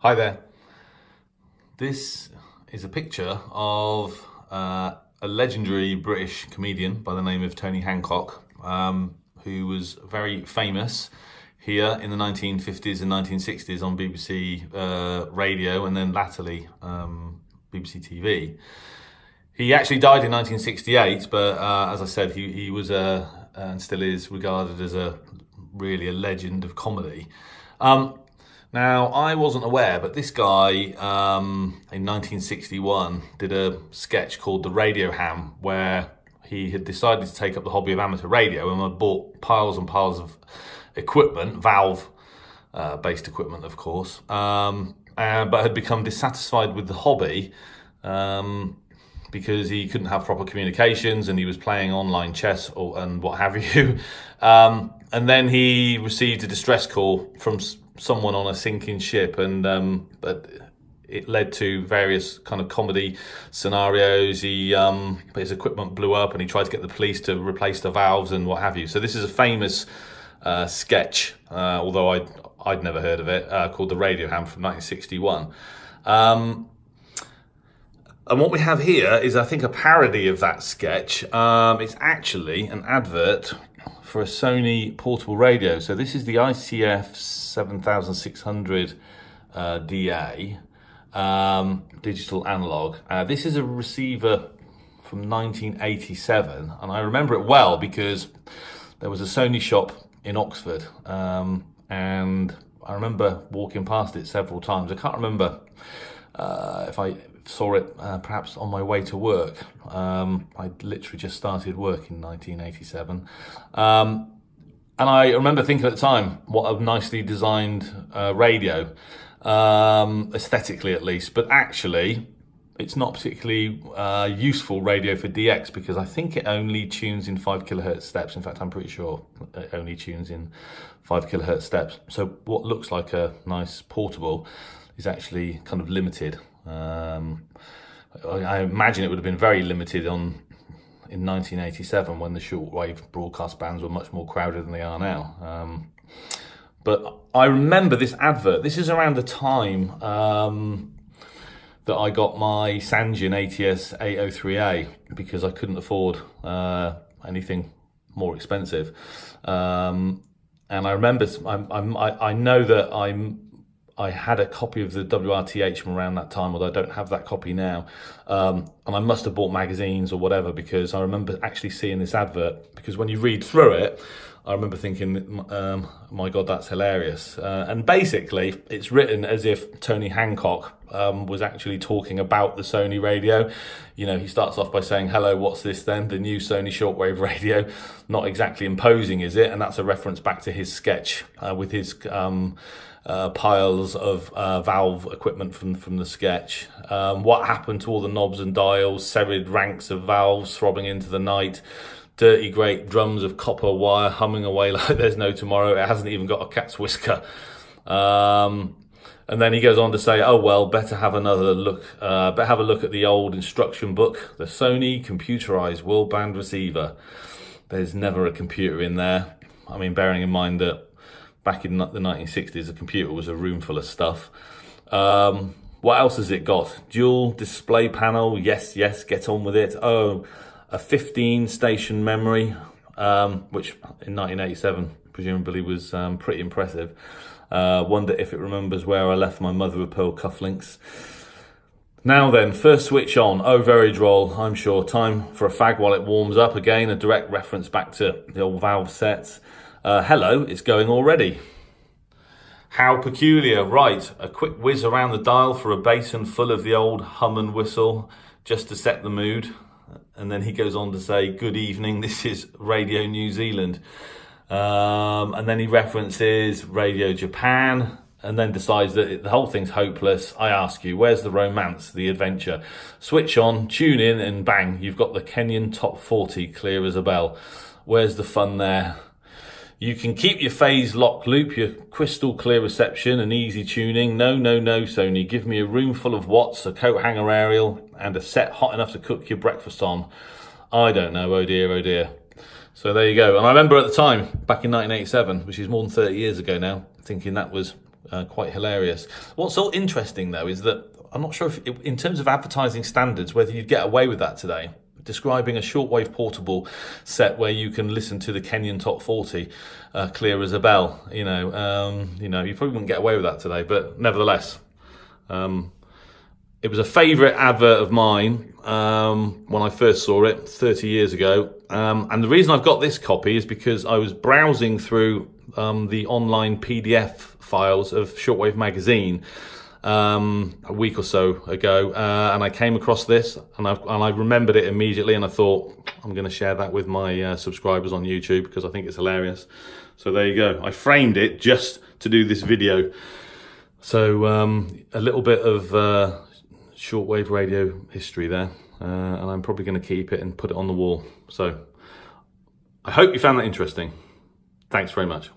Hi there. This is a picture of a legendary British comedian by the name of Tony Hancock, who was very famous here in the 1950s and 1960s on BBC radio and then latterly BBC TV. He actually died in 1968, but as I said, he was and still is regarded as really a legend of comedy. Now, I wasn't aware, but this guy in 1961 did a sketch called The Radio Ham, where he had decided to take up the hobby of amateur radio and had bought piles and piles of equipment, valve-based equipment, of course, but had become dissatisfied with the hobby because he couldn't have proper communications and he was playing online chess and what have you. And then he received a distress call from someone on a sinking ship, and but it led to various kind of comedy scenarios. His equipment blew up, and he tried to get the police to replace the valves and what have you. So this is a famous sketch, although I'd never heard of it, called The Radio Ham from 1961. And what we have here is, I think, a parody of that sketch. It's actually an advert for a Sony portable radio. So this is the ICF 7600 DA digital analog. This is a receiver from 1987, and I remember it well because there was a Sony shop in Oxford, and I remember walking past it several times. I can't remember if I saw it perhaps on my way to work. I literally just started work in 1987. And I remember thinking at the time, what a nicely designed radio, aesthetically at least. But actually, it's not particularly useful radio for DX, because I think it only tunes in 5 kilohertz steps. In fact, I'm pretty sure it only tunes in 5 kilohertz steps. So what looks like a nice portable is actually kind of limited. I imagine it would have been very limited in 1987 when the shortwave broadcast bands were much more crowded than they are now. But I remember this advert. This is around the time that I got my Sangean ATS 803A, because I couldn't afford anything more expensive. And I remember, I know that I had a copy of the WRTH from around that time, although I don't have that copy now. And I must have bought magazines or whatever, because I remember actually seeing this advert, because when you read through it, I remember thinking, my God, that's hilarious. And basically, it's written as if Tony Hancock was actually talking about the Sony radio. You know, he starts off by saying, "Hello, what's this then? The new Sony shortwave radio." Not exactly imposing, is it? And that's a reference back to his sketch with his piles of valve equipment from the sketch. What happened to all the knobs and dials, serried ranks of valves throbbing into the night, dirty great drums of copper wire humming away like there's no tomorrow. It hasn't even got a cat's whisker. And then he goes on to say, "Oh well, better have another look. Better have a look at the old instruction book, the Sony computerized world band receiver." There's never a computer in there. I mean, bearing in mind that back in the 1960s, a computer was a room full of stuff. What else has it got? Dual display panel. Yes, get on with it. Oh, a 15 station memory, which in 1987 presumably was pretty impressive. Wonder if it remembers where I left my mother of pearl cufflinks. Now then, first switch on. Oh, very droll, I'm sure. Time for a fag while it warms up. Again, a direct reference back to the old valve sets. Hello, it's going already. How peculiar. Right, a quick whiz around the dial for a basin full of the old hum and whistle, just to set the mood. And then he goes on to say, "Good evening, this is Radio New Zealand." And then he references Radio Japan, and then decides that the whole thing's hopeless. I ask you, where's the romance, the adventure? Switch on, tune in, and bang, you've got the Kenyan Top 40 clear as a bell. Where's the fun there? You can keep your phase lock loop, your crystal clear reception and easy tuning. No, Sony. Give me a room full of watts, a coat hanger aerial, and a set hot enough to cook your breakfast on. I don't know, oh dear, oh dear. So there you go. And I remember at the time, back in 1987, which is more than 30 years ago now, thinking that was quite hilarious. What's so interesting though is that I'm not sure if, in terms of advertising standards, whether you'd get away with that today. Describing a shortwave portable set where you can listen to the Kenyan Top 40 clear as a bell. You probably wouldn't get away with that today, but nevertheless, it was a favourite advert of mine when I first saw it 30 years ago. And the reason I've got this copy is because I was browsing through the online PDF files of Shortwave magazine a week or so ago, and I came across this, and I remembered it immediately, and I thought I'm going to share that with my subscribers on YouTube because I think it's hilarious. So there you go. I framed it just to do this video. So a little bit of shortwave radio history there, and I'm probably going to keep it and put it on the wall. So I hope you found that interesting. Thanks very much.